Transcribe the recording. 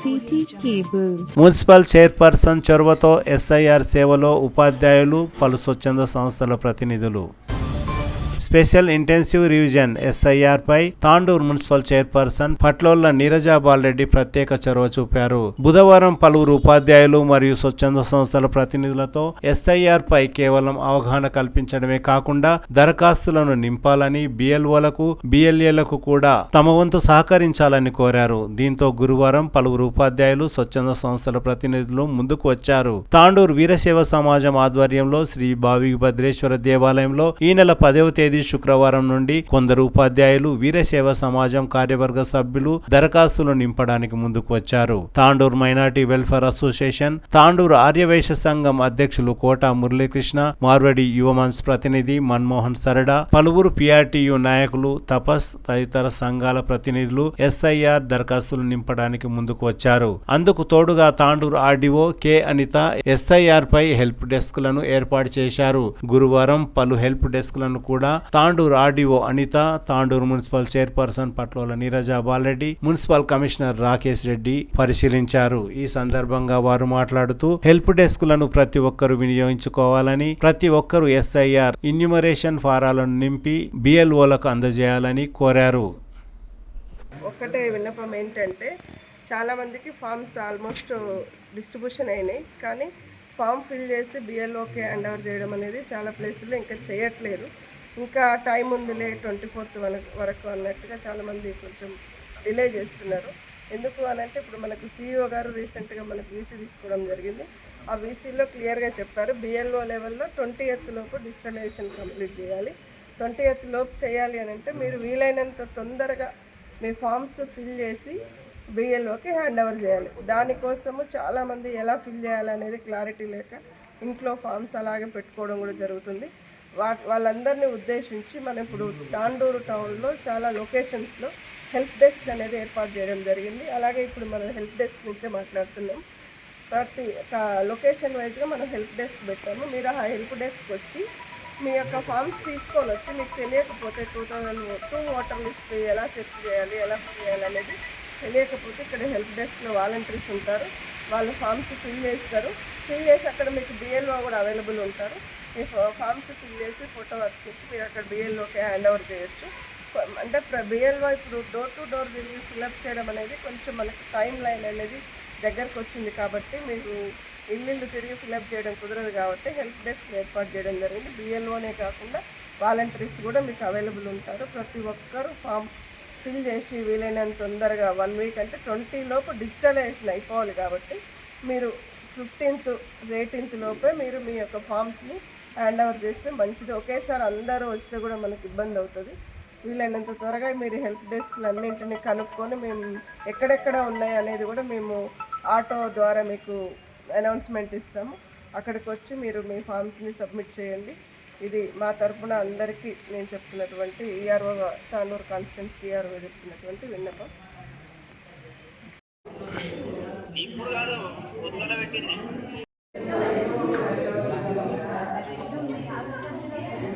City cable. Municipal chairperson చొరవతో SIR సేవలో ఉపాధ్యాయులు, పలు స్వచ్ఛంద సంస్థల ప్రతినిధులు. స్పెషల్ ఇంటెన్సివ్ రివిజన్ ఎస్ఐఆర్ పై తాండూరు మున్సిపల్ చైర్పర్సన్ పట్లోళ్ల నీరజాబాలరెడ్డి ప్రత్యేక చొరవ చూపారు. బుధవారం పలువురు ఉపాధ్యాయులు మరియు స్వచ్ఛంద సంస్థల ప్రతినిధులతో ఎస్ఐఆర్ పై కేవలం అవగాహన కల్పించడమే కాకుండా దరఖాస్తులను నింపాలని, బిఎల్ఓలకు, బిఎల్ఏలకు కూడా తమ వంతు సహకరించాలని కోరారు. దీంతో గురువారం పలువురు ఉపాధ్యాయులు, స్వచ్ఛంద సంస్థల ప్రతినిధులు ముందుకు వచ్చారు. తాండూరు వీరశైవ సమాజం ఆధ్వర్యంలో శ్రీ భావిభద్రేశ్వర దేవాలయంలో ఈ నెల 10వ తేదీ శుక్రవారం నుండి కొందరు ఉపాధ్యాయులు, వీరశైవ సమాజం కార్యవర్గ సభ్యులు దరఖాస్తులు నింపడానికి ముందుకు వచ్చారు. Tandur minority welfare association, Tandur Aryavysya సంఘం అధ్యక్షులు కోట మురళీకృష్ణ, మార్వడి యువమన్స్ ప్రతినిధి మన్మోహన్ సరడా, పలువురు పిఆర్టీయు నాయకులు, తపస్ తదితర సంఘాల ప్రతినిధులు ఎస్ఐఆర్ దరఖాస్తులు నింపడానికి ముందుకు వచ్చారు. అందుకు తోడుగా Tandur RDO K Anitha SIR పై హెల్ప్ డెస్క్ లను ఏర్పాటు చేశారు. గురువారం పలు హెల్ప్ డెస్క్ లను కూడా Tandur RDO Anitha, Tandur municipal chairperson Patlola Neeraja Bala Reddy, municipal commissioner Rakesh Reddy పరిశీలించారు. ఈ సందర్భంగా వారు మాట్లాడుతూ హెల్ప్ డెస్క్ లను ప్రతి ఒక్కరూ వినియోగించుకోవాలని, ప్రతి ఒక్కరూ ఎస్ఐఆర్ ఇన్యూమరేషన్ ఫారాలను నింపి బిఎల్ఓలకు అందజేయాలని కోరారు. ఒక్కటే విన్నపం ఏంటంటే, చాలామందికి ఫామ్స్ ఆల్మోస్ట్ డిస్ట్రిబ్యూషన్ అయినాయి, కానీ ఫామ్ ఫిల్ చేసి బిఎల్ఓకి హ్యాండ్ ఓవర్ చేయడం అనేది చాలా ప్లేసుల్లో ఇంకా చేయట్లేదు. ఇంకా టైం ఉందిలే 24th వరకు అన్నట్టుగా చాలామంది కొంచెం డిలే చేస్తున్నారు. ఎందుకు అనంటే, ఇప్పుడు మనకు సిఇఓ గారు రీసెంట్గా మనకు వీసీ తీసుకోవడం జరిగింది. ఆ వీసీలో క్లియర్గా చెప్పారు, బిఎల్ఓ లెవెల్లో 20th లోపు డిజిటలైజేషన్ కంప్లీట్ చేయాలి. 20th లోపు చేయాలి అని అంటే మీరు వీలైనంత తొందరగా మీ ఫామ్స్ ఫిల్ చేసి బిఎల్ఓకి హ్యాండ్ ఓవర్ చేయాలి. దానికోసము చాలామంది ఎలా ఫిల్ చేయాలనేది క్లారిటీ లేక ఇంట్లో ఫామ్స్ అలాగే పెట్టుకోవడం కూడా జరుగుతుంది. వాళ్ళందరినీ ఉద్దేశించి మనం ఇప్పుడు తాండూరు టౌన్లో చాలా లొకేషన్స్లో హెల్ప్ డెస్క్ అనేది ఏర్పాటు చేయడం జరిగింది. అలాగే ఇప్పుడు మనం హెల్ప్ డెస్క్ నుంచే మాట్లాడుతున్నాం. ప్రతి లొకేషన్ వైజ్గా మనం హెల్ప్ డెస్క్ పెట్టాము. మీరు ఆ హెల్ప్ డెస్క్ వచ్చి మీ యొక్క ఫామ్స్ తీసుకొని వచ్చి, మీకు తెలియకపోతే 2002 ఓటర్ లిస్ట్ ఎలా సెర్చ్ చేయాలి, ఎలా ఫిల్ చేయాలి అనేది తెలియకపోతే ఇక్కడ హెల్ప్ డెస్క్లో వాలంటీర్స్ ఉంటారు. వాళ్ళు ఫామ్స్ ఫిల్ చేస్తారు. ఫిల్ చేసి అక్కడ మీకు బిఎల్ఓ కూడా అవైలబుల్ ఉంటారు. మీ ఫామ్స్ ఫిల్ చేసి ఫోటో అతికించి మీరు అక్కడ బిఎల్ఓకి హ్యాండ్ ఓవర్ చేయొచ్చు. అంటే బిఎల్ఓ ఇప్పుడు డోర్ టు డోర్ తిరిగి ఫిల్అప్ చేయడం అనేది కొంచెం మనకి టైం లైన్ అనేది దగ్గరకు వచ్చింది కాబట్టి మీరు ఇల్లు తిరిగి ఫిల్అప్ చేయడం కుదరదు కాబట్టి హెల్ప్ డెస్క్ ఏర్పాటు చేయడం జరిగింది. బిఎల్ఓనే కాకుండా వాలంటీర్స్ కూడా మీకు అవైలబుల్ ఉంటారు. ప్రతి ఒక్కరు ఫామ్ ఫిల్ చేసి వీలైనంత తొందరగా 1 వీక్ అంటే 20 లోపు డిజిటలైజేషన్ అయిపోవాలి కాబట్టి మీరు 15th 18th లోపే మీరు మీ యొక్క ఫామ్స్ని హ్యాండ్ ఓవర్ చేస్తే మంచిది. ఒకేసారి అందరూ వస్తే కూడా మనకు ఇబ్బంది అవుతుంది. వీలైనంత త్వరగా మీరు హెల్ప్ డెస్క్లు అన్నింటినీ కనుక్కొని మేము ఎక్కడెక్కడ ఉన్నాయి అనేది కూడా మేము ఆటో ద్వారా మీకు అనౌన్స్మెంట్ ఇస్తాము. అక్కడికి వచ్చి మీరు మీ ఫామ్స్ని సబ్మిట్ చేయండి. ఇది మా తరఫున అందరికీ నేను చెప్తున్నటువంటి ఈఆర్ఓ తాండూరు కాన్స్టిట్యున్సీ ఈఆర్ఓ చెప్తున్నటువంటి విన్నపం.